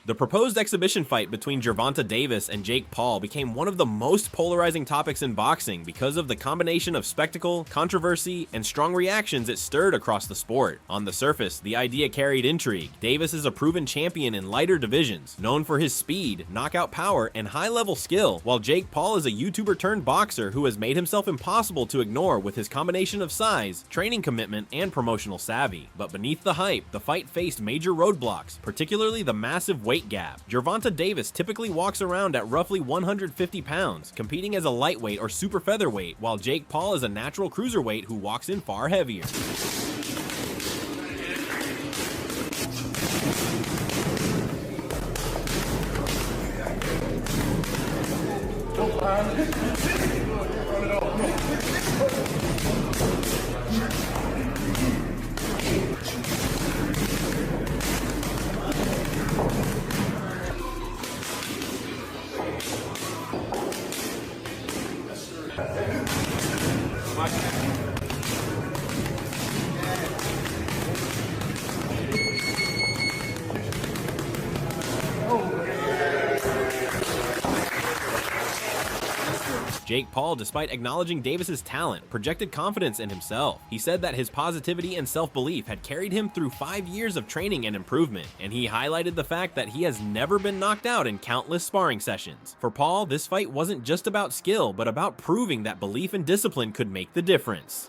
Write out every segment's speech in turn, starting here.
The proposed exhibition fight between Gervonta Davis and Jake Paul became one of the most polarizing topics in boxing because of the combination of spectacle, controversy, and strong reactions it stirred across the sport. On the surface, the idea carried intrigue. Davis is a proven champion in lighter divisions, known for his speed, knockout power, and high-level skill, while Jake Paul is a YouTuber turned boxer who has made himself impossible to ignore with his combination of size, training commitment, and promotional savvy. But beneath the hype, the fight faced major roadblocks, particularly the massive weight gap. Gervonta Davis typically walks around at roughly 150 pounds, competing as a lightweight or super featherweight, while Jake Paul is a natural cruiserweight who walks in far heavier. Jake Paul, despite acknowledging Davis's talent, projected confidence in himself. He said that his positivity and self-belief had carried him through 5 years of training and improvement, and he highlighted the fact that he has never been knocked out in countless sparring sessions. For Paul, this fight wasn't just about skill, but about proving that belief and discipline could make the difference.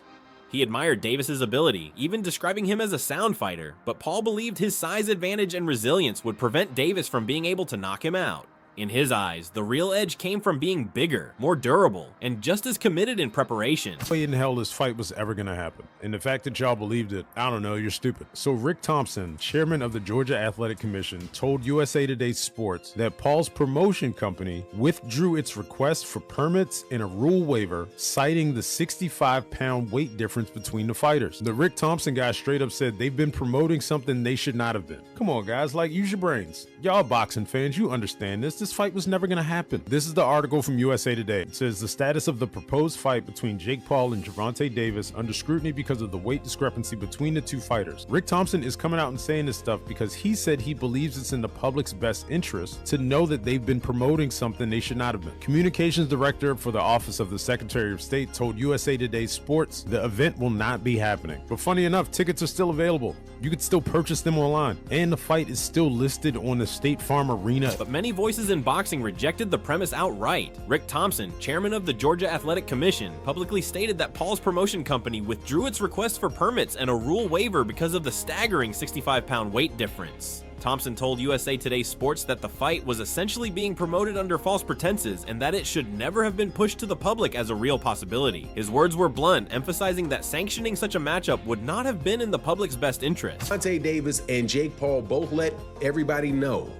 He admired Davis's ability, even describing him as a sound fighter, but Paul believed his size advantage and resilience would prevent Davis from being able to knock him out. In his eyes, the real edge came from being bigger, more durable, and just as committed in preparation. No way in hell this fight was ever gonna happen. And the fact that y'all believed it, I don't know, you're stupid. So Rick Thompson, chairman of the Georgia Athletic Commission, told USA Today Sports that Paul's promotion company withdrew its request for permits and a rule waiver, citing the 65-pound weight difference between the fighters. The Rick Thompson guy straight up said they've been promoting something they should not have been. Come on, guys, like, use your brains. Y'all boxing fans, you understand this. This fight was never going to happen. This is the article from USA Today. It says the status of the proposed fight between Jake Paul and Gervonta Davis under scrutiny because of the weight discrepancy between the two fighters. Rick Thompson is coming out and saying this stuff because he said he believes it's in the public's best interest to know that they've been promoting something they should not have been. Communications director for the Office of the Secretary of State told USA Today Sports the event will not be happening. But funny enough, tickets are still available. You could still purchase them online, and the fight is still listed on the State Farm Arena. But many voices in boxing rejected the premise outright. Rick Thompson, chairman of the Georgia Athletic Commission, publicly stated that Paul's promotion company withdrew its request for permits and a rule waiver because of the staggering 65-pound weight difference. Thompson told USA Today Sports that the fight was essentially being promoted under false pretenses and that it should never have been pushed to the public as a real possibility. His words were blunt, emphasizing that sanctioning such a matchup would not have been in the public's best interest. Gervonta Davis and Jake Paul both let everybody know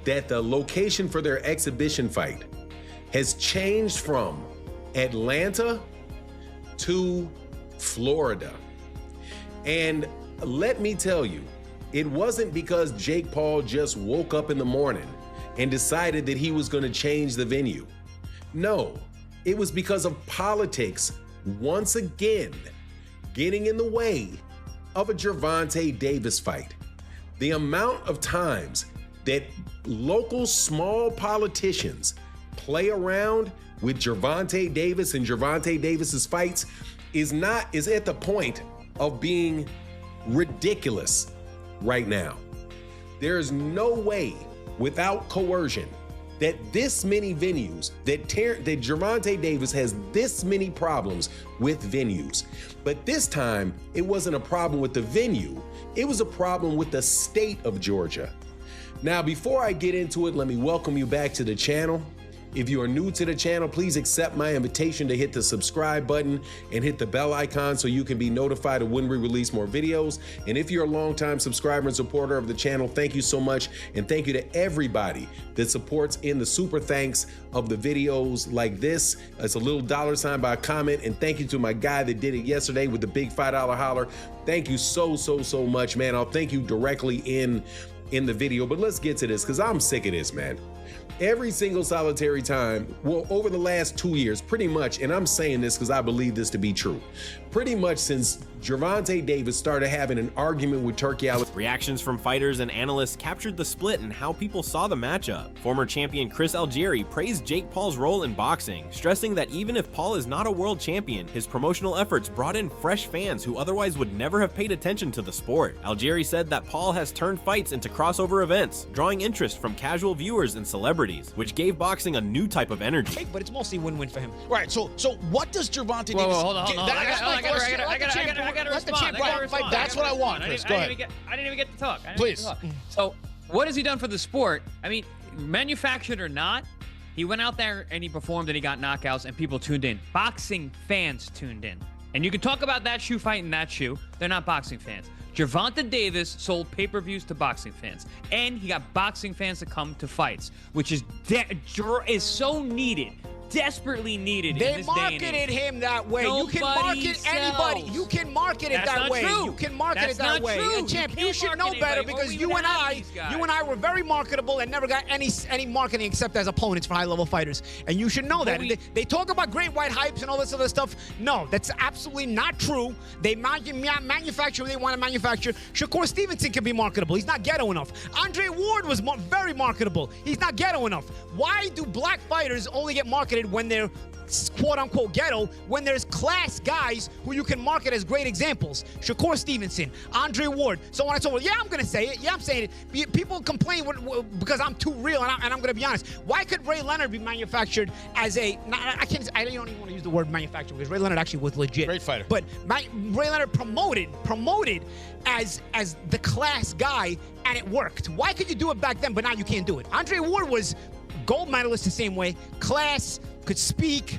that the location for their exhibition fight has changed from Atlanta to Florida. And let me tell you, it wasn't because Jake Paul just woke up in the morning and decided that he was going to change the venue. No, it was because of politics once again getting in the way of a Gervonta Davis fight. The amount of times that local small politicians play around with Gervonta Davis and Gervonta Davis's fights is at the point of being ridiculous right now. There is no way without coercion that this many venues, that Gervonta Davis has this many problems with venues. But this time, it wasn't a problem with the venue, it was a problem with the state of Georgia. Now, before I get into it, let me welcome you back to the channel. If you are new to the channel, please accept my invitation to hit the subscribe button and hit the bell icon so you can be notified of when we release more videos. And if you're a longtime subscriber and supporter of the channel, thank you so much. And thank you to everybody that supports in the super thanks of the videos like this. It's a little $ by a comment. And thank you to my guy that did it yesterday with the big $5 holler. Thank you so much, man. I'll thank you directly in in the video, but let's get to this because I'm sick of this, man. Every single solitary time, well, over the last 2 years, pretty much, and I'm saying this because I believe this to be true, pretty much since Gervonta Davis started having an argument with Turkey Alex. Reactions from fighters and analysts captured the split in how people saw the matchup. Former champion Chris Algieri praised Jake Paul's role in boxing, stressing that even if Paul is not a world champion, his promotional efforts brought in fresh fans who otherwise would never have paid attention to the sport. Algieri said that Paul has turned fights into crossover events, drawing interest from casual viewers and celebrities, which gave boxing a new type of energy. But it's mostly win-win for him. Right. So what does Gervonta Davis? Hold on. I gotta respond. That's what I want, Chris. Go ahead. I didn't even get to talk. Please. So, what has he done for the sport? I mean, manufactured or not, he went out there and he performed and he got knockouts and people tuned in. Boxing fans tuned in. And you can talk about that shoe fight and that shoe. They're not boxing fans. Gervonta Davis sold pay-per-views to boxing fans, and he got boxing fans to come to fights, which is so needed. Desperately needed. They in this day and marketed age. him that way. You can market anybody. You can market it that way. You can market it that way. And champ, you should know better because you and I were very marketable and never got any marketing except as opponents for high-level fighters. And you should know that. They talk about great white hypes and all this other stuff. No, that's absolutely not true. They manufacture what they want to manufacture. Shakur Stevenson can be marketable. He's not ghetto enough. Andre Ward was very marketable. He's not ghetto enough. Why do black fighters only get marketed when they're quote-unquote ghetto, when there's class guys who you can market as great examples? Shakur Stevenson, Andre Ward, so on and so forth. Yeah, I'm going to say it. Yeah, I'm saying it. People complain because I'm too real, and I'm going to be honest. Why could Ray Leonard be manufactured as a... I don't even want to use the word manufactured because Ray Leonard actually was legit. Great fighter. But Ray Leonard promoted as the class guy, and it worked. Why could you do it back then, but now you can't do it? Andre Ward was gold medalist the same way, class, could speak,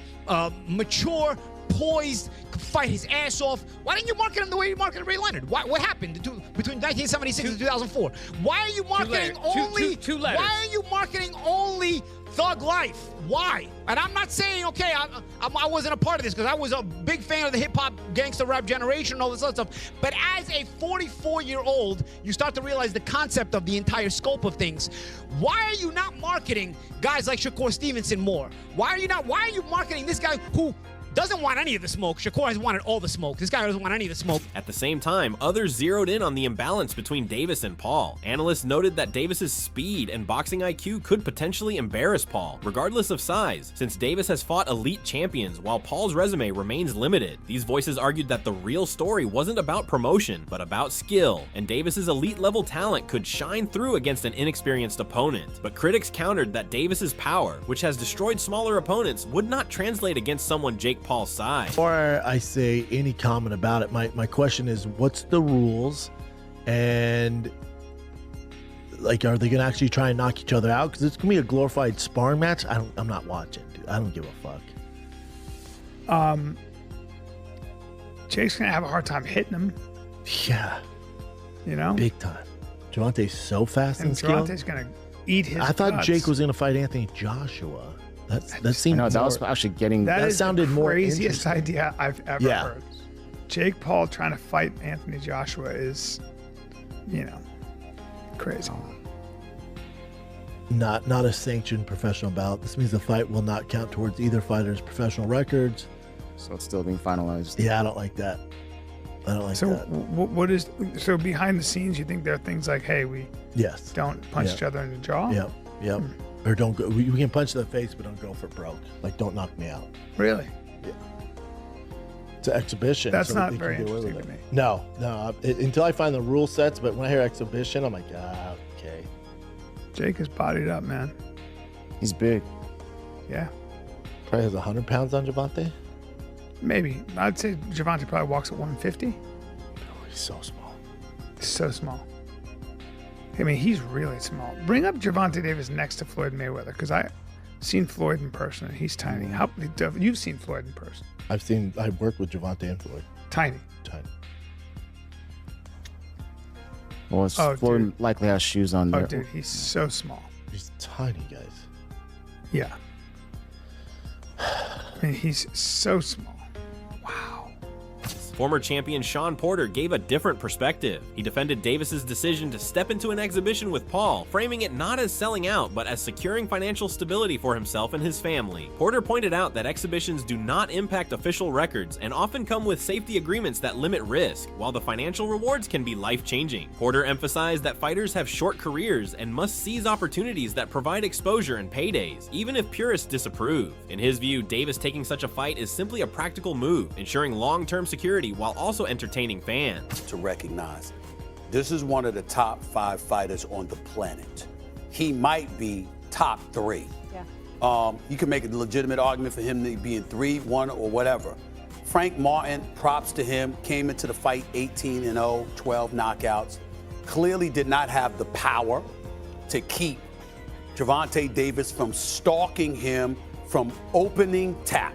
mature, poised, could fight his ass off. Why didn't you market him the way you marketed Ray Leonard? What happened between 1976 and 2004? Why are you marketing only? Two letters. Why are you marketing only Thug Life? Why? And I'm not saying, okay, I wasn't a part of this because I was a big fan of the hip-hop gangster rap generation and all this other stuff. But as a 44-year-old, you start to realize the concept of the entire scope of things. Why are you not marketing guys like Shakur Stevenson more? Why are you marketing this guy who doesn't want any of the smoke? Shakur has wanted all the smoke. This guy doesn't want any of the smoke. At the same time, others zeroed in on the imbalance between Davis and Paul. Analysts noted that Davis's speed and boxing IQ could potentially embarrass Paul, regardless of size, since Davis has fought elite champions while Paul's resume remains limited. These voices argued that the real story wasn't about promotion, but about skill, and Davis's elite-level talent could shine through against an inexperienced opponent. But critics countered that Davis's power, which has destroyed smaller opponents, would not translate against someone Jake Paul's size. Before I say any comment about it, my question is, what's the rules? And like, are they gonna actually try and knock each other out? Because it's gonna be a glorified sparring match. I'm not watching, dude. I don't give a fuck. Jake's gonna have a hard time hitting him. Yeah, You know, big time. Gervonta's so fast and and skilled. Gervonta's gonna eat his. I thought guts. Jake was gonna fight Anthony Joshua. That seemed. No, that was actually getting. That is sounded the more craziest interesting. idea I've ever heard. Jake Paul trying to fight Anthony Joshua is, crazy. Not a sanctioned professional bout. This means the fight will not count towards either fighter's professional records. So it's still being finalized. Yeah, I don't like that. I don't like So that. what is so behind the scenes? You think there are things like, hey, we Yes. don't punch each other in the jaw? Yep. Or don't go. We can punch in the face, but don't go for broke. Like, don't knock me out. Really? It's an exhibition. That's so not they very can get away interesting with to it. me. No. Until I find the rule sets, but when I hear exhibition, I'm like, okay. Jake is bodied up, man. He's big. Yeah, Probably has 100 pounds on Gervonta. maybe. I'd say Gervonta probably walks at 150. Oh, he's so small. He's so small. I mean, he's really small. Bring up Gervonta Davis next to Floyd Mayweather, because I've seen Floyd in person, and he's tiny. You've seen Floyd in person. I've worked with Gervonta and Floyd. Tiny. Well, Floyd dude. likely has shoes on there. Oh, dude, he's so small. He's tiny, guys. Yeah. I mean, he's so small. Wow. Former champion Shawn Porter gave a different perspective. He defended Davis's decision to step into an exhibition with Paul, framing it not as selling out, but as securing financial stability for himself and his family. Porter pointed out that exhibitions do not impact official records and often come with safety agreements that limit risk, while the financial rewards can be life-changing. Porter emphasized that fighters have short careers and must seize opportunities that provide exposure and paydays, even if purists disapprove. In his view, Davis taking such a fight is simply a practical move, ensuring long-term security while also entertaining fans. To recognize, this is one of the top 5 fighters on the planet. He might be top 3. Yeah. You can make a legitimate argument for him being 3, 1, or whatever. Frank Martin, props to him, came into the fight 18-0, 12 knockouts. Clearly did not have the power to keep Gervonta Davis from stalking him from opening tap.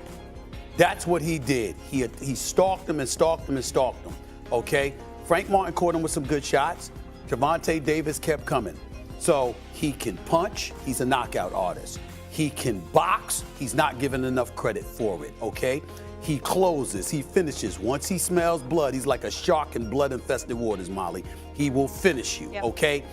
That's what he did. He stalked him and stalked him and stalked him, okay? Frank Martin caught him with some good shots. Gervonta Davis kept coming. So he can punch. He's a knockout artist. He can box. He's not given enough credit for it, okay? He closes. He finishes. Once he smells blood, he's like a shark in blood-infested waters, Molly. He will finish you, okay?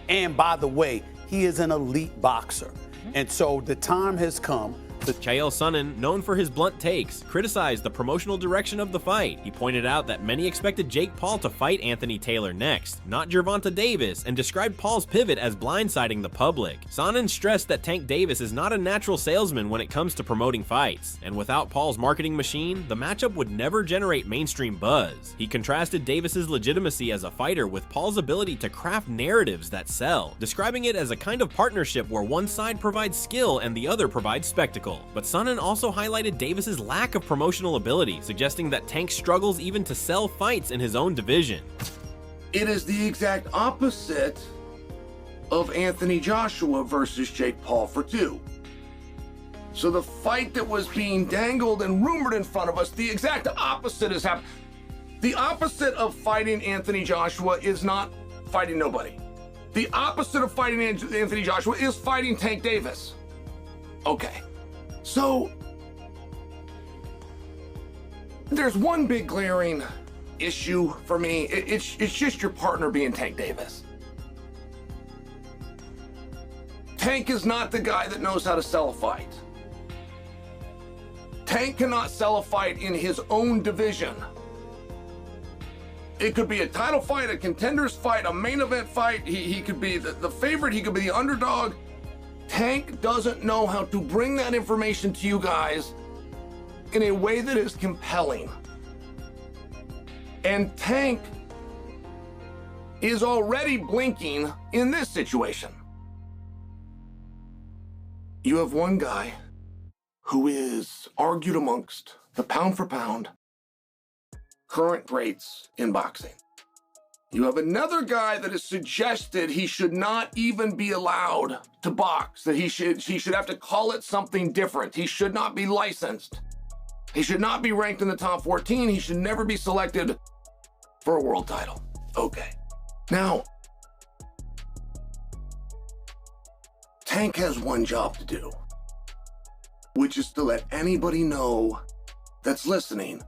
And by the way, he is an elite boxer. And so the time has come. Chael Sonnen, known for his blunt takes, criticized the promotional direction of the fight. He pointed out that many expected Jake Paul to fight Anthony Taylor next, not Gervonta Davis, and described Paul's pivot as blindsiding the public. Sonnen stressed that Tank Davis is not a natural salesman when it comes to promoting fights, and without Paul's marketing machine, the matchup would never generate mainstream buzz. He contrasted Davis's legitimacy as a fighter with Paul's ability to craft narratives that sell, describing it as a kind of partnership where one side provides skill and the other provides spectacle. But Sonnen also highlighted Davis's lack of promotional ability, suggesting that Tank struggles even to sell fights in his own division. It is the exact opposite of Anthony Joshua versus Jake Paul for 2. So the fight that was being dangled and rumored in front of us, the exact opposite has happened. The opposite of fighting Anthony Joshua is not fighting nobody. The opposite of fighting Anthony Joshua is fighting Tank Davis. Okay. So, there's one big glaring issue for me. It's just your partner being Tank Davis. Tank is not the guy that knows how to sell a fight. Tank cannot sell a fight in his own division. It could be a title fight, a contenders fight, a main event fight. He could be the favorite, he could be the underdog. Tank doesn't know how to bring that information to you guys in a way that is compelling. And Tank is already blinking in this situation. You have one guy who is argued amongst the pound for pound current greats in boxing. You have another guy that has suggested he should not even be allowed to box, that he should have to call it something different. He should not be licensed. He should not be ranked in the top 14. He should never be selected for a world title. Okay. Now, Tank has one job to do, which is to let anybody know that's listening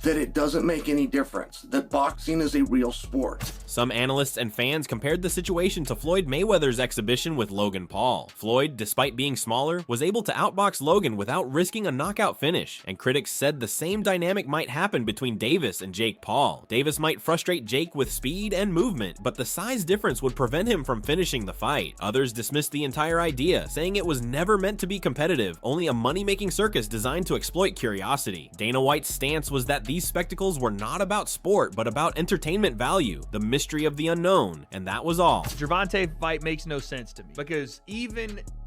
that it doesn't make any difference, that boxing is a real sport. Some analysts and fans compared the situation to Floyd Mayweather's exhibition with Logan Paul. Floyd, despite being smaller, was able to outbox Logan without risking a knockout finish, and critics said the same dynamic might happen between Davis and Jake Paul. Davis might frustrate Jake with speed and movement, but the size difference would prevent him from finishing the fight. Others dismissed the entire idea, saying it was never meant to be competitive, only a money-making circus designed to exploit curiosity. Dana White's stance was that these spectacles were not about sport, but about entertainment value, the mystery of the unknown, and that was all. Gervonta fight makes no sense to me, because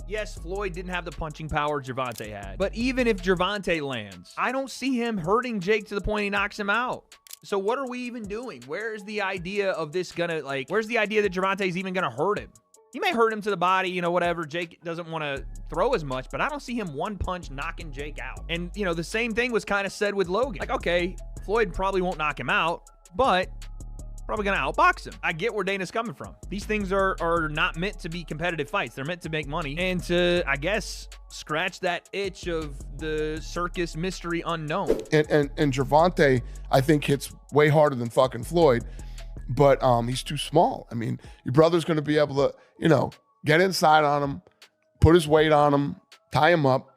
yes, Floyd didn't have the punching power Gervonta had, but even if Gervonta lands, I don't see him hurting Jake to the point he knocks him out. So what are we even doing? Where's the idea of this where's the idea that Gervonta is even gonna hurt him? He may hurt him to the body, whatever. Jake doesn't want to throw as much, but I don't see him one punch knocking Jake out. And, the same thing was kind of said with Logan. Like, okay, Floyd probably won't knock him out, but probably going to outbox him. I get where Dana's coming from. These things are not meant to be competitive fights. They're meant to make money and to, I guess, scratch that itch of the circus mystery unknown. And Gervonta, I think, hits way harder than fucking Floyd, but he's too small. I mean, your brother's going to be able to, you know, get inside on him, put his weight on him, tie him up.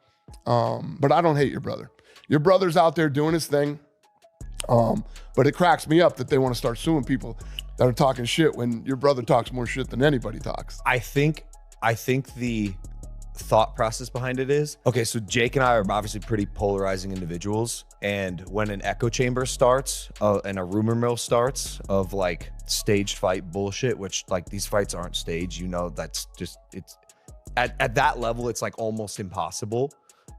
But I don't hate your brother. Your brother's out there doing his thing. But it cracks me up that they want to start suing people that are talking shit when your brother talks more shit than anybody talks. I think the thought process behind it is, okay, so Jake and I are obviously pretty polarizing individuals, and when an echo chamber starts and a rumor mill starts of like staged fight bullshit, which like these fights aren't staged, you know, that's just, it's at that level, it's like almost impossible.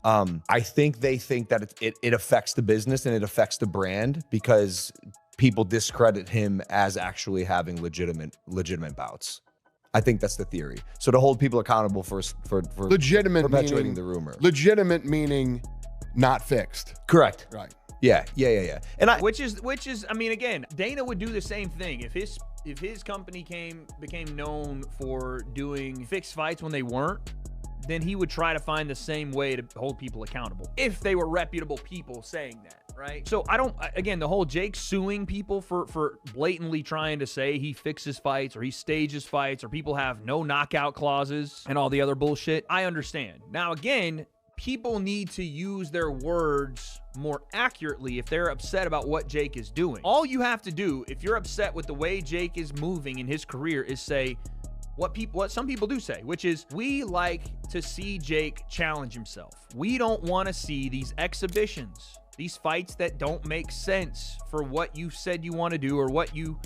I think they think that it affects the business and it affects the brand because people discredit him as actually having legitimate bouts. I think that's the theory. So to hold people accountable for legitimate perpetuating meaning, the rumor. Legitimate meaning not fixed. Correct. Right. Yeah. And which is, I mean, again, Dana would do the same thing if his company became known for doing fixed fights when they weren't. Then he would try to find the same way to hold people accountable if they were reputable people saying that, right? So again, the whole Jake suing people for blatantly trying to say he fixes fights or he stages fights or people have no knockout clauses and all the other bullshit, I understand. Now, again, people need to use their words more accurately if they're upset about what Jake is doing. All you have to do if you're upset with the way Jake is moving in his career is say, what some people do say, which is, we like to see Jake challenge himself. We don't want to see these exhibitions, these fights that don't make sense for what you said you want to do or what you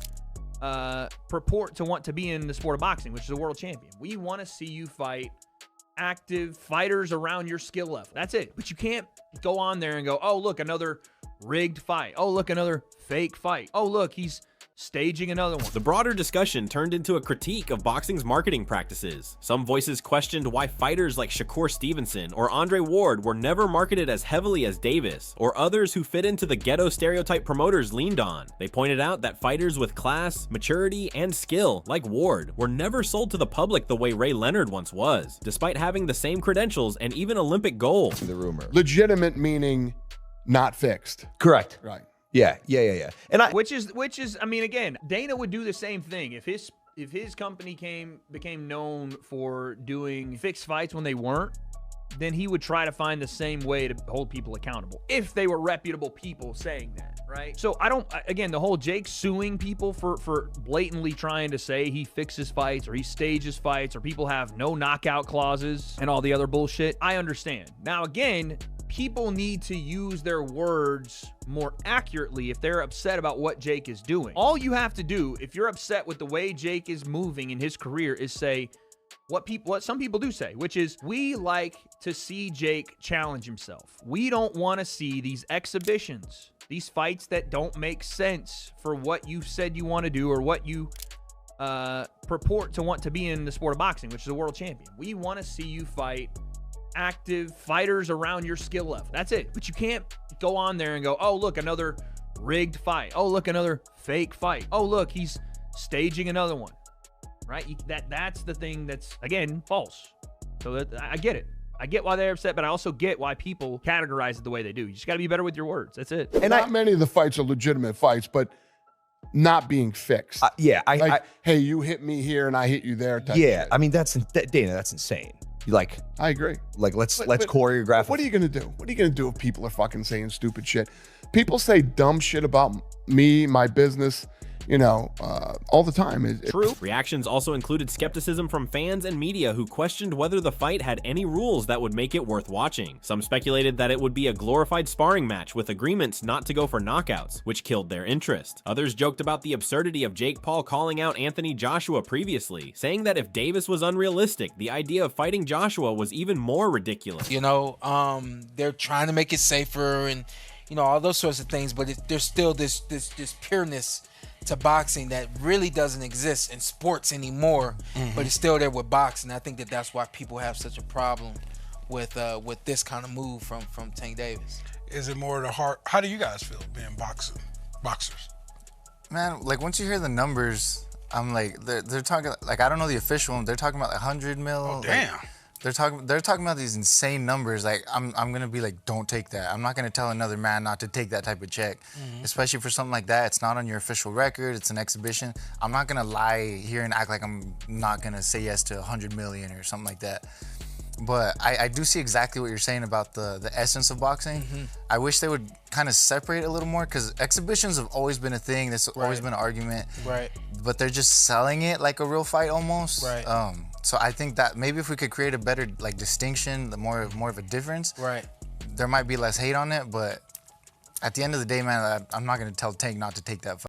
purport to want to be in the sport of boxing, which is a world champion. We want to see you fight active fighters around your skill level. That's it. But you can't go on there and go, oh, look, another rigged fight. Oh, look, another fake fight. Oh, look, he's staging another one. The broader discussion turned into a critique of boxing's marketing practices. Some voices questioned why fighters like Shakur Stevenson or Andre Ward were never marketed as heavily as Davis, or others who fit into the ghetto stereotype promoters leaned on. They pointed out that fighters with class, maturity, and skill, like Ward, were never sold to the public the way Ray Leonard once was, despite having the same credentials and even Olympic gold. The rumor. Legitimate meaning not fixed. Correct. Right. Yeah. And which is, I mean, again, Dana would do the same thing if his company became known for doing fixed fights when they weren't. Then he would try to find the same way to hold people accountable if they were reputable people saying that, right? So again, the whole Jake suing people for blatantly trying to say he fixes fights or he stages fights or people have no knockout clauses and all the other bullshit, I understand. Now, again, people need to use their words more accurately if they're upset about what Jake is doing. All you have to do if you're upset with the way Jake is moving in his career is say what some people do say, which is, we like to see Jake challenge himself. We don't want to see these exhibitions, these fights that don't make sense for what you said you want to do or what you purport to want to be in the sport of boxing, which is a world champion. We want to see you fight active fighters around your skill level. That's it. But you can't go on there and go, oh, look, another rigged fight. Oh, look, another fake fight. Oh, look, he's staging another one. Right? That's the thing that's, again, false. So I get it. I get why they're upset, but I also get why people categorize it the way they do. You just got to be better with your words. That's it. And not many of the fights are legitimate fights, but not being fixed. Hey, you hit me here and I hit you there. Yeah, I mean, Dana, that's insane. I agree. Like, let's choreograph. What are you gonna do? What are you gonna do if people are fucking saying stupid shit? People say dumb shit about me, my business, all the time. True. Reactions also included skepticism from fans and media who questioned whether the fight had any rules that would make it worth watching. Some speculated that it would be a glorified sparring match with agreements not to go for knockouts, which killed their interest. Others joked about the absurdity of Jake Paul calling out Anthony Joshua previously, saying that if Davis was unrealistic, the idea of fighting Joshua was even more ridiculous. They're trying to make it safer and all those sorts of things, but there's still this pureness to boxing that really doesn't exist in sports anymore, but it's still there with boxing. I think that's why people have such a problem with this kind of move from Tank Davis. Is it more the heart? How do you guys feel being boxers? Man, like once you hear the numbers, I'm like, they're talking like I don't know the official one. They're talking about like 100 mil. Oh damn. Like, they're talking about these insane numbers. Like I'm gonna be like, don't take that. I'm not gonna tell another man not to take that type of check, especially for something like that. It's not on your official record. It's an exhibition. I'm not gonna lie here and act like I'm not gonna say yes to 100 million or something like that. But I do see exactly what you're saying about the essence of boxing. I wish they would kind of separate a little more because exhibitions have always been a thing. There's always been an argument. Right. But they're just selling it like a real fight almost. Right. So I think that maybe if we could create a better like distinction, more of a difference. Right. There might be less hate on it, but at the end of the day, man, I'm not gonna tell Tank not to take that fight.